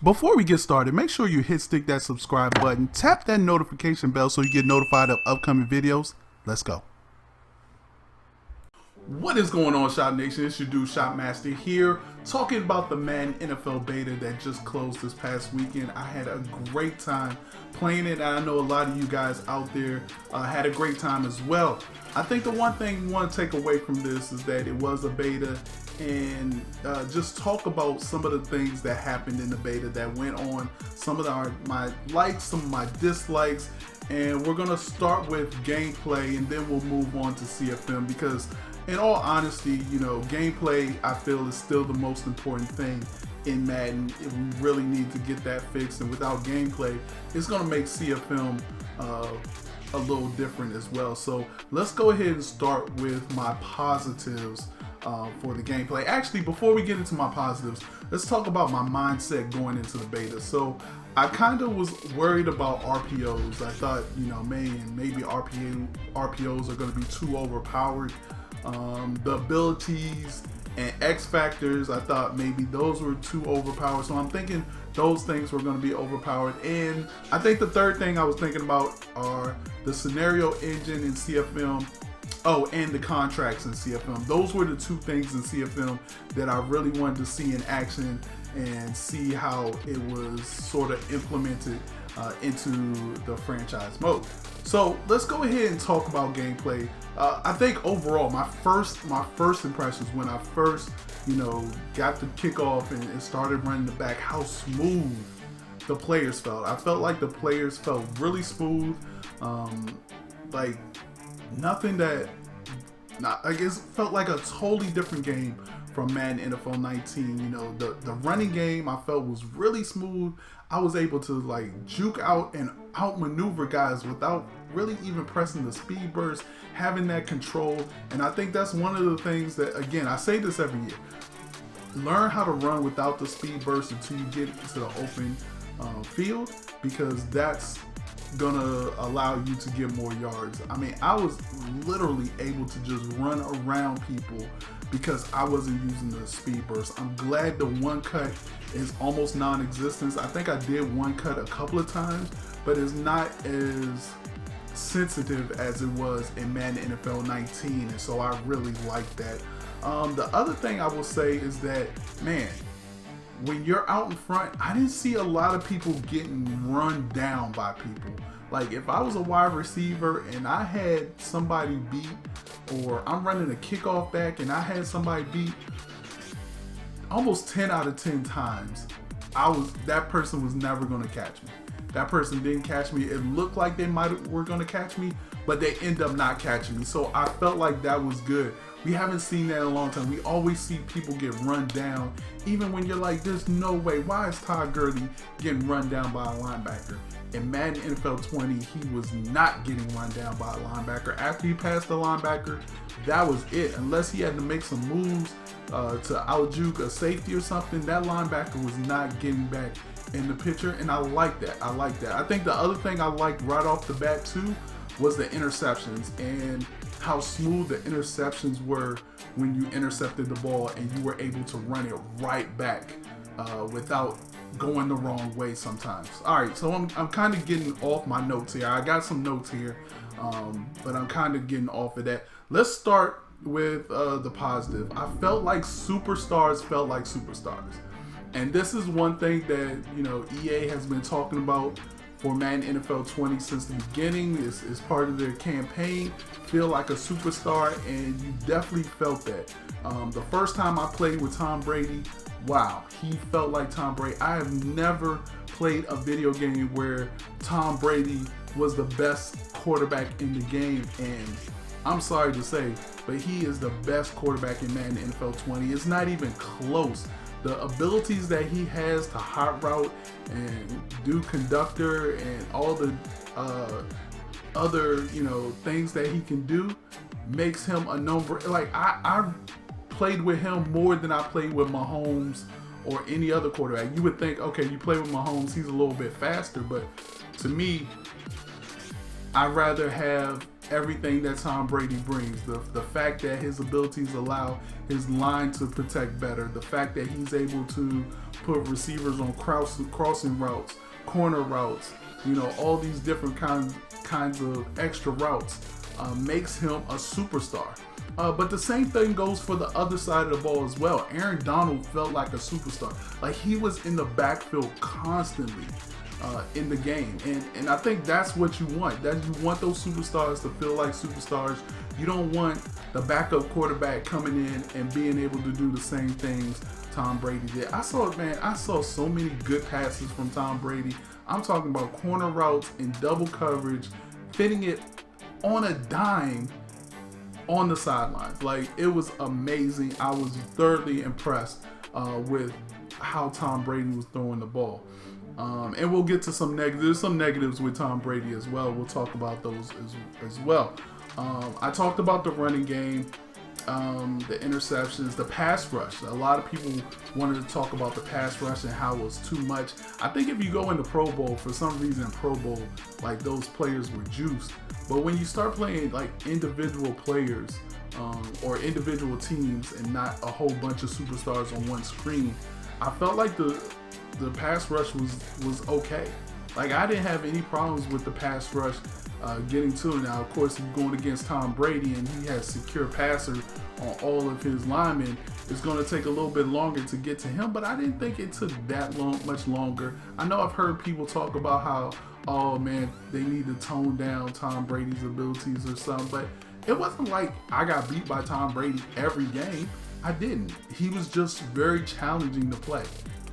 Before we get started, make sure you stick that subscribe button, tap that notification bell so you get notified of upcoming videos. Let's go. What is going on, ShopNation? It's your dude, ShopMaster here, talking about the Madden NFL beta that just closed this past weekend. I had a great time playing it, and I know a lot of you guys out there had a great time as well. I think the one thing we want to take away from this is that it was a beta, and just talk about some of the things that happened in the beta that went on, some of my likes, some of my dislikes, and we're going to start with gameplay, and then we'll move on to CFM, because in all honesty, you know, gameplay, I feel, is still the most important thing in Madden. We really need to get that fixed, and without gameplay, it's going to make CFM a little different as well. So let's go ahead and start with my positives for the gameplay. Actually, before we get into my positives, let's talk about my mindset going into the beta. So I kind of was worried about RPOs. I thought, you know, maybe RPOs are going to be too overpowered. The abilities and X factors, I thought maybe those were too overpowered. So I'm thinking those things were going to be overpowered. And I think the third thing I was thinking about are the scenario engine in CFM. Oh, and the contracts in CFM. Those were the two things in CFM that I really wanted to see in action and see how it was sort of implemented into the franchise mode. So let's go ahead and talk about gameplay. I think overall, my first impressions when I first, you know, got the kickoff and started running the back, how smooth the players felt. I felt like the players felt really smooth. Like nothing that, I guess, felt like a totally different game from Madden NFL 19. You know, the running game I felt was really smooth. I was able to like juke out and outmaneuver guys without really even pressing the speed burst, having that control. And I think that's one of the things that, again, I say this every year, learn how to run without the speed burst until you get into the open field, because that's gonna allow you to get more yards. I mean, I was literally able to just run around people because I wasn't using the speed burst. I'm glad the one cut is almost non-existent. I think I did one cut a couple of times, but it's not as sensitive as it was in Madden NFL 19, and so I really like that. The other thing I will say is that, man, when you're out in front, I didn't see a lot of people getting run down by people. Like if I was a wide receiver and I had somebody beat, or I'm running a kickoff back and I had somebody beat, almost 10 out of 10 times, that person was never going to catch me. That person didn't catch me. It looked like they were going to catch me, but they end up not catching me. So I felt like that was good. We haven't seen that in a long time. We always see people get run down, even when you're like, there's no way. Why is Todd Gurley getting run down by a linebacker? In Madden NFL 20, he was not getting run down by a linebacker. After he passed the linebacker, that was it. Unless he had to make some moves to out-juke a safety or something, that linebacker was not getting back in the picture, and I like that. I think the other thing I liked right off the bat too was the interceptions, and how smooth the interceptions were when you intercepted the ball and you were able to run it right back without going the wrong way sometimes. All right, so I'm kind of getting off my notes here. I got some notes here, but I'm kind of getting off of that. Let's start with the positive. I felt like superstars felt like superstars. And this is one thing that, you know, EA has been talking about for Madden NFL 20 since the beginning. Is part of their campaign, feel like a superstar, and you definitely felt that. The first time I played with Tom Brady, wow, he felt like Tom Brady. I have never played a video game where Tom Brady was the best quarterback in the game, and I'm sorry to say, but he is the best quarterback in Madden NFL 20. It's not even close. The abilities that he has to hot route and do conductor and all the other, you know, things that he can do makes him a number. Like I played with him more than I played with Mahomes or any other quarterback. You would think, okay, you play with Mahomes, he's a little bit faster, but to me, I'd rather have everything that Tom Brady brings. The fact that his abilities allow his line to protect better. The fact that he's able to put receivers on crossing routes, corner routes, all these different kinds of extra routes makes him a superstar. But the same thing goes for the other side of the ball as well. Aaron Donald felt like a superstar. Like, he was in the backfield constantly in the game. And I think that's what you want. That you want those superstars to feel like superstars. You don't want the backup quarterback coming in and being able to do the same things Tom Brady did. I saw so many good passes from Tom Brady. I'm talking about corner routes in double coverage, fitting it on a dime on the sidelines. Like, it was amazing. I was thoroughly impressed with how Tom Brady was throwing the ball. And we'll get to some negatives. There's some negatives with Tom Brady as well. We'll talk about those as well. I talked about the running game, the interceptions, the pass rush. A lot of people wanted to talk about the pass rush and how it was too much. I think if you go into Pro Bowl, for some reason, Pro Bowl, like, those players were juiced. But when you start playing like individual players or individual teams and not a whole bunch of superstars on one screen, I felt like the pass rush was okay. Like, I didn't have any problems with the pass rush getting to it. Now, of course, you're going against Tom Brady and he has secure passer on all of his linemen. It's going to take a little bit longer to get to him, but I didn't think it took that much longer. I know I've heard people talk about how, oh man, they need to tone down Tom Brady's abilities or something, but it wasn't like I got beat by Tom Brady every game. I didn't. He was just very challenging to play.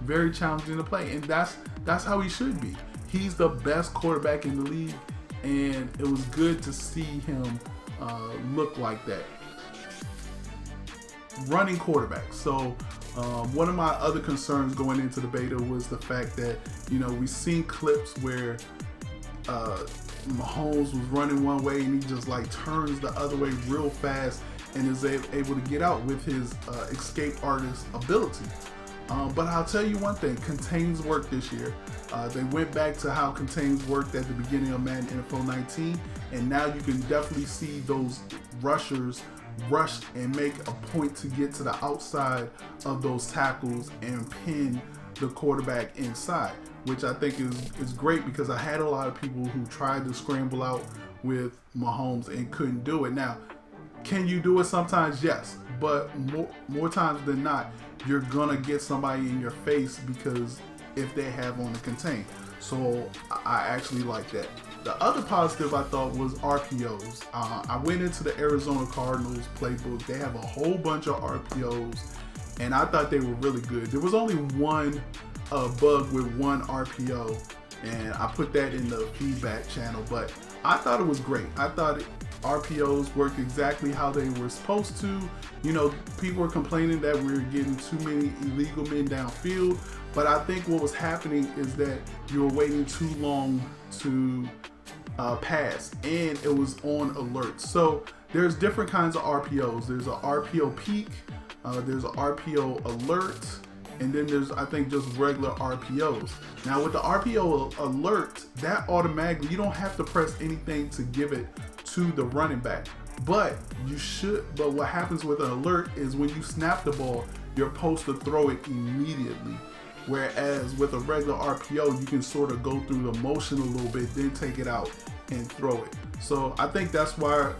Very challenging to play, and that's how he should be. He's the best quarterback in the league, and it was good to see him look like that. Running quarterback. So one of my other concerns going into the beta was the fact that, we've seen clips where Mahomes was running one way and he just like turns the other way real fast and is able to get out with his escape artist ability. But I'll tell you one thing, contains worked this year. They went back to how contains worked at the beginning of Madden NFL 19, and now you can definitely see those rushers rush and make a point to get to the outside of those tackles and pin the quarterback inside, which I think is great, because I had a lot of people who tried to scramble out with Mahomes and couldn't do it. Now, can you do it sometimes? Yes, but more times than not, you're gonna get somebody in your face because if they have on the contain. So I actually like that. The other positive I thought was RPOs. I went into the Arizona Cardinals playbook. They have a whole bunch of RPOs, and I thought they were really good. There was only one bug with one RPO, and I put that in the feedback channel, but I thought it was great. I thought RPOs worked exactly how they were supposed to. People were complaining that we were getting too many illegal men downfield, but I think what was happening is that you were waiting too long to pass, and it was on alert. So there's different kinds of RPOs. There's an RPO peak, there's an RPO alert, and then there's, I think, just regular RPOs. Now with the RPO alert, that automatically, you don't have to press anything to give it to the running back, but you should. But what happens with an alert is when you snap the ball, you're supposed to throw it immediately. Whereas with a regular RPO, you can sort of go through the motion a little bit, then take it out and throw it. So I think that's why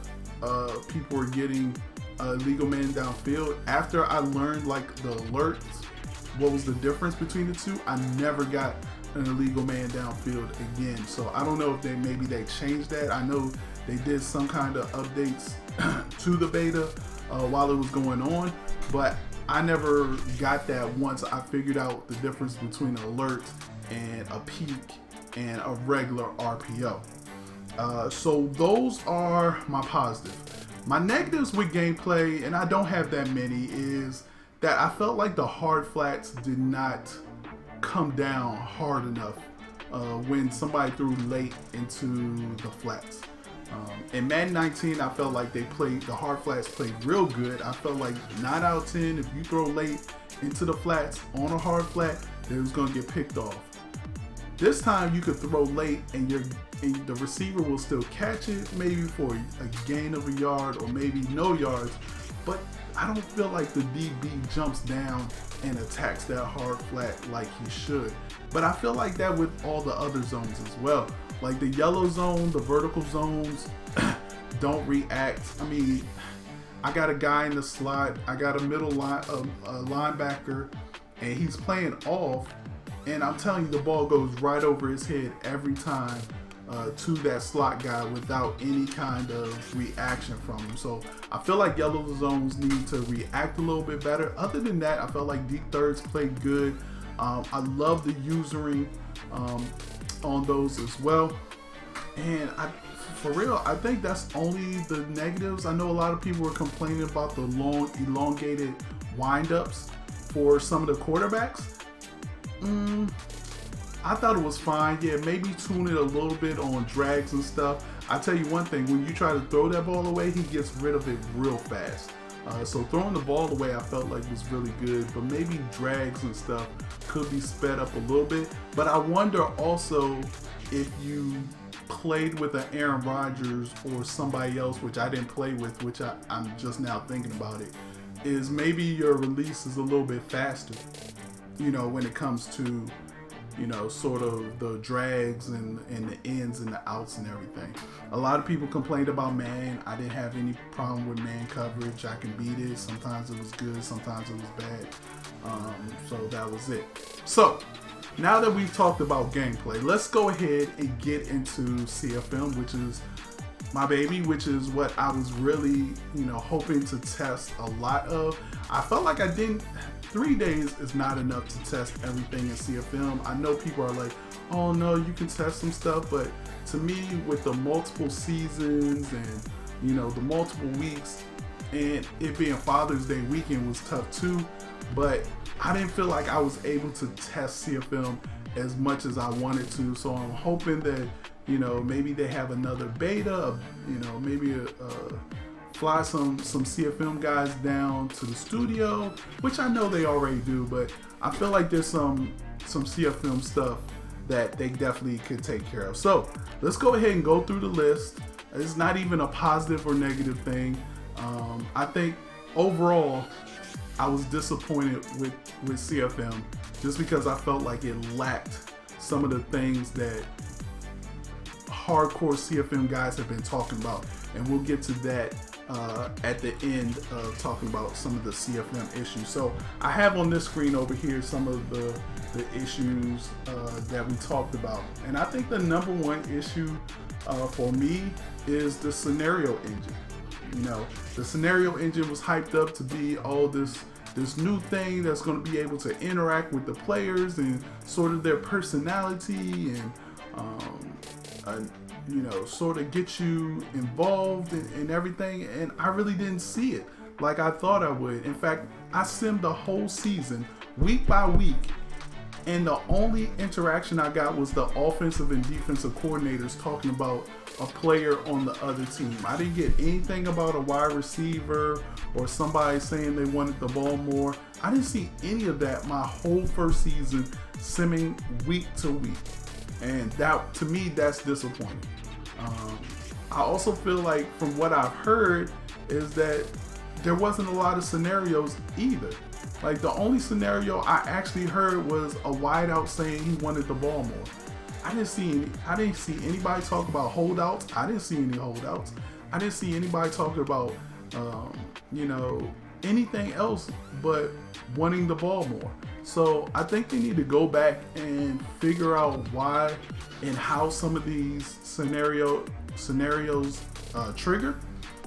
people were getting legal man downfield. After I learned like the alerts, what was the difference between the two, I never got an illegal man downfield again. So I don't know if maybe they changed that. I know they did some kind of updates to the beta while it was going on, but I never got that once I figured out the difference between an alert and a peak and a regular RPO. So those are my positives. My negatives with gameplay, and I don't have that many, is that I felt like the hard flats did not come down hard enough when somebody threw late into the flats. In Madden 19, I felt like the hard flats played real good. I felt like 9 out of 10, if you throw late into the flats on a hard flat, it was going to get picked off. This time you could throw late and the receiver will still catch it, maybe for a gain of a yard or maybe no yards. But I don't feel like the DB jumps down and attacks that hard flat like he should. But I feel like that with all the other zones as well. Like the yellow zone, the vertical zones don't react. I mean, I got a guy in the slot, I got a middle line, a linebacker, and he's playing off, and I'm telling you, the ball goes right over his head every time to that slot guy without any kind of reaction from him. So I feel like yellow zones need to react a little bit better. Other than that, I felt like deep thirds played good. I love the usering on those as well. And for real, I think that's only the negatives. I know a lot of people were complaining about the long, elongated windups for some of the quarterbacks. I thought it was fine. Yeah, maybe tune it a little bit on drags and stuff. I tell you one thing, when you try to throw that ball away, he gets rid of it real fast. So throwing the ball away, I felt like was really good, but maybe drags and stuff could be sped up a little bit. But I wonder also if you played with an Aaron Rodgers or somebody else, which I didn't play with, which I'm just now thinking about it, is maybe your release is a little bit faster, when it comes to, sort of the drags and the ins and the outs and everything. A lot of people complained about man. I didn't have any problem with man coverage. I can beat it. Sometimes it was good, sometimes it was bad. So that was it. So now that we've talked about gameplay, let's go ahead and get into CFM, which is my baby, which is what I was really, hoping to test a lot of. I felt like I didn't. 3 days is not enough to test everything in CFM. I know people are like, oh no, you can test some stuff, but to me, with the multiple seasons and the multiple weeks, and it being Father's Day weekend was tough too, but I didn't feel like I was able to test CFM as much as I wanted to. So I'm hoping that maybe they have another beta, maybe fly some CFM guys down to the studio, which I know they already do, but I feel like there's some CFM stuff that they definitely could take care of. So let's go ahead and go through the list. It's not even a positive or negative thing. I think overall I was disappointed with CFM just because I felt like it lacked some of the things that hardcore CFM guys have been talking about, and we'll get to that at the end of talking about some of the CFM issues. So I have on this screen over here some of the issues that we talked about, and I think the number one issue for me is the scenario engine. The scenario engine was hyped up to be all this new thing that's going to be able to interact with the players and sort of their personality and sort of get you involved in everything, and I really didn't see it like I thought I would. In fact, I simmed the whole season week by week, and the only interaction I got was the offensive and defensive coordinators talking about a player on the other team. I didn't get anything about a wide receiver or somebody saying they wanted the ball more. I didn't see any of that my whole first season simming week to week, and that, to me, that's disappointing. I also feel like, from what I've heard, is that there wasn't a lot of scenarios either. Like, the only scenario I actually heard was a wideout saying he wanted the ball more. I didn't see anybody talk about holdouts. I didn't see any holdouts. I didn't see anybody talking about anything else but wanting the ball more. So I think they need to go back and figure out why and how some of these scenarios trigger,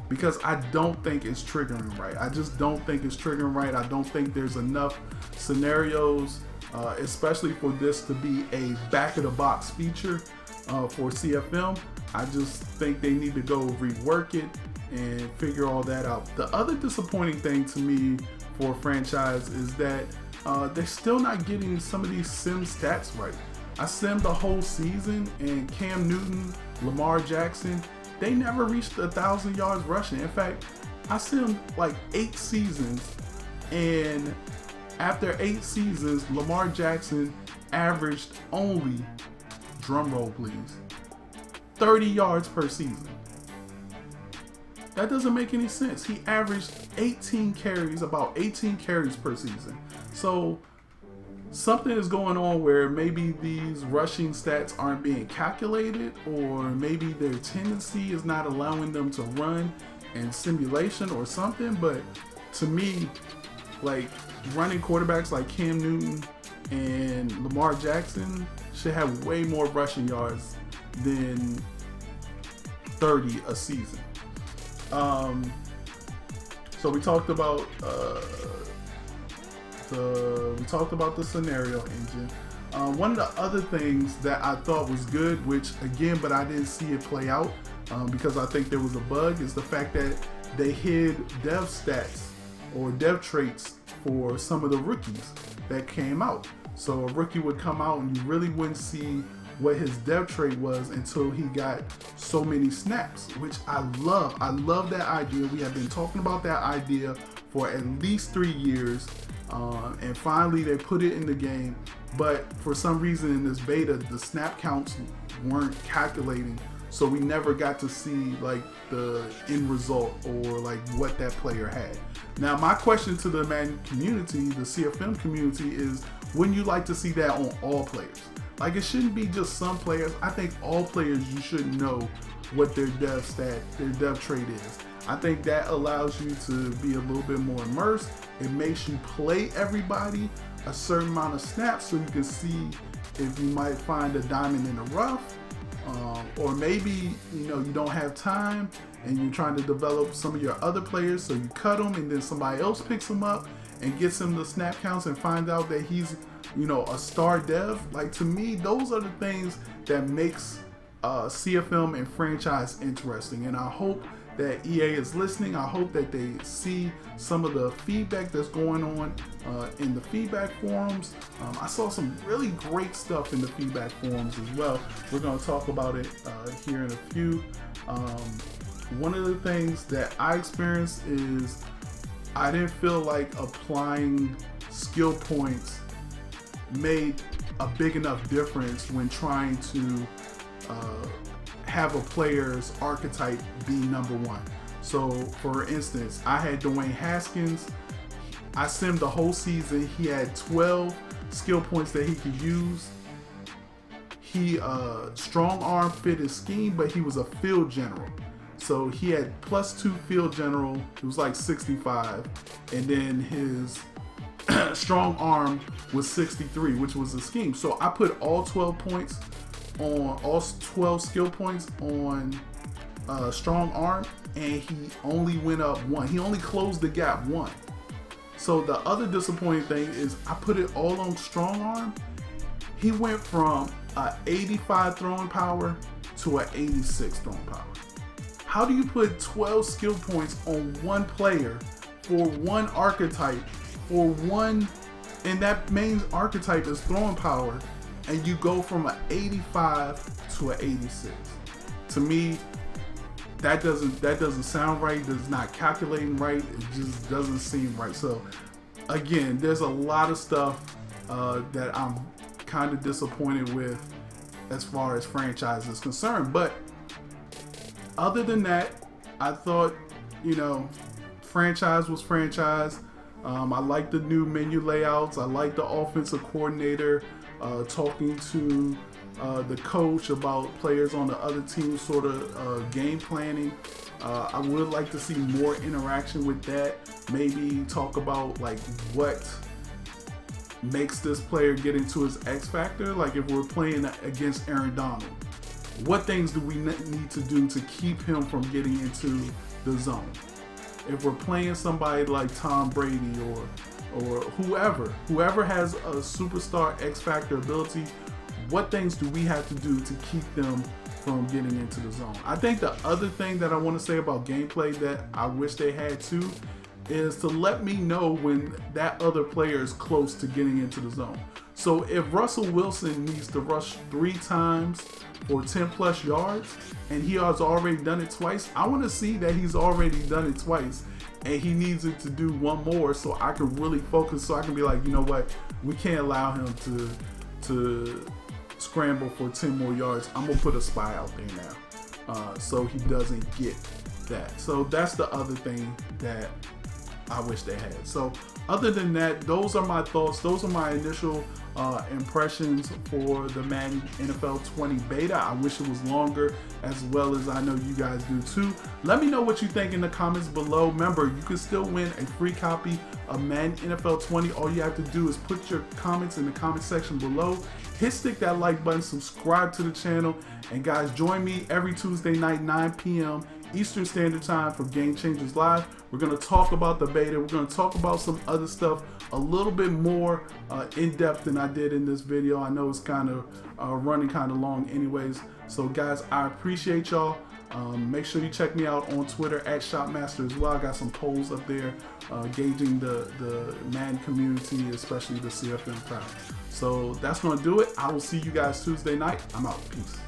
because I don't think it's triggering right. I just don't think it's triggering right. I don't think there's enough scenarios, especially for this to be a back of the box feature for CFM. I just think they need to go rework it and figure all that out. The other disappointing thing to me for a franchise is that they're still not getting some of these sim stats right. I simmed the whole season, and Cam Newton, Lamar Jackson, they never reached 1,000 yards rushing. In fact, I simmed like 8 seasons, and after 8 seasons, Lamar Jackson averaged only drum roll please, 30 yards per season. That doesn't make any sense. He averaged 18 carries, about 18 carries per season. So something is going on where maybe these rushing stats aren't being calculated, or maybe their tendency is not allowing them to run in simulation or something. But to me, like, running quarterbacks like Cam Newton and Lamar Jackson should have way more rushing yards than 30 a season. So we talked about the scenario engine. One of the other things that I thought was good, which again, but I didn't see it play out because I think there was a bug, is the fact that they hid dev stats or dev traits for some of the rookies that came out. So a rookie would come out and you really wouldn't see what his dev trait was until he got so many snaps, which I love. I love that idea. We have been talking about that idea for at least 3 years, and finally they put it in the game. But for some reason in this beta, the snap counts weren't calculating, so we never got to see like the end result or like what that player had. Now my question to the Madden community, the CFM community, is wouldn't you like to see that on all players? Like, it shouldn't be just some players. I think all players, you should know what their dev stat, their dev trait is. I think that allows you to be a little bit more immersed. It makes you play everybody a certain amount of snaps so you can see if you might find a diamond in the rough, or maybe you don't have time and you're trying to develop some of your other players, so you cut them and then somebody else picks them up and gets him the snap counts and find out that he's a star dev. Like, to me, those are the things that makes CFM and franchise interesting. And I hope that EA is listening. I hope that they see some of the feedback that's going on in the feedback forums. I saw some really great stuff in the feedback forums as well. We're going to talk about it here in a few. One of the things that I experienced is I didn't feel like applying skill points made a big enough difference when trying to have a player's archetype be number one. So for instance, I had Dwayne Haskins. I simmed the whole season. He had 12 skill points that he could use. He strong arm fit his scheme, but he was a field general. So he had +2 field general. It was like 65. And then his strong arm was 63, which was a scheme. So I put all 12 points on, all 12 skill points on strong arm, and he only went up 1. He only closed the gap 1. So the other disappointing thing is I put it all on strong arm. He went from a 85 throwing power to a 86 throwing power. How do you put 12 skill points on one player for one archetype, for one, and that main archetype is throwing power, and you go from an 85 to an 86? To me, that doesn't sound right. That's not calculating right. It just doesn't seem right. So again, there's a lot of stuff that I'm kind of disappointed with as far as franchise is concerned. But other than that, I thought, franchise was franchise. I like the new menu layouts. I like the offensive coordinator talking to the coach about players on the other team, sort of game planning. I would like to see more interaction with that. Maybe talk about like what makes this player get into his X factor. Like if we're playing against Aaron Donald, what things do we need to do to keep him from getting into the zone? If we're playing somebody like Tom Brady or whoever has a superstar X factor ability, what things do we have to do to keep them from getting into the zone? I think the other thing that I want to say about gameplay that I wish they had too is to let me know when that other player is close to getting into the zone. So if Russell Wilson needs to rush 3 times for 10 plus yards and he has already done it twice, I want to see that he's already done it twice and he needs it to do one more so I can really focus, so I can be like, you know what, we can't allow him to scramble for 10 more yards, I'm going to put a spy out there now so he doesn't get that. So that's the other thing that I wish they had. So other than that, those are my thoughts. Those are my initial impressions for the Madden NFL 20 beta. I wish it was longer, as well as I know you guys do too. Let me know what you think in the comments below. Remember, you can still win a free copy of Madden NFL 20. All you have to do is put your comments in the comment section below. Stick that like button, subscribe to the channel, and guys, join me every Tuesday night, 9 p.m. Eastern Standard Time for Game Changers Live. We're going to talk about the beta. We're going to talk about some other stuff a little bit more in depth than I did in this video. I know it's kind of running kind of long anyways. So guys, I appreciate y'all. Make sure you check me out on Twitter at ShopMaster as well. I got some polls up there gauging the Madden community, especially the CFM crowd. So that's going to do it. I will see you guys Tuesday night. I'm out. Peace.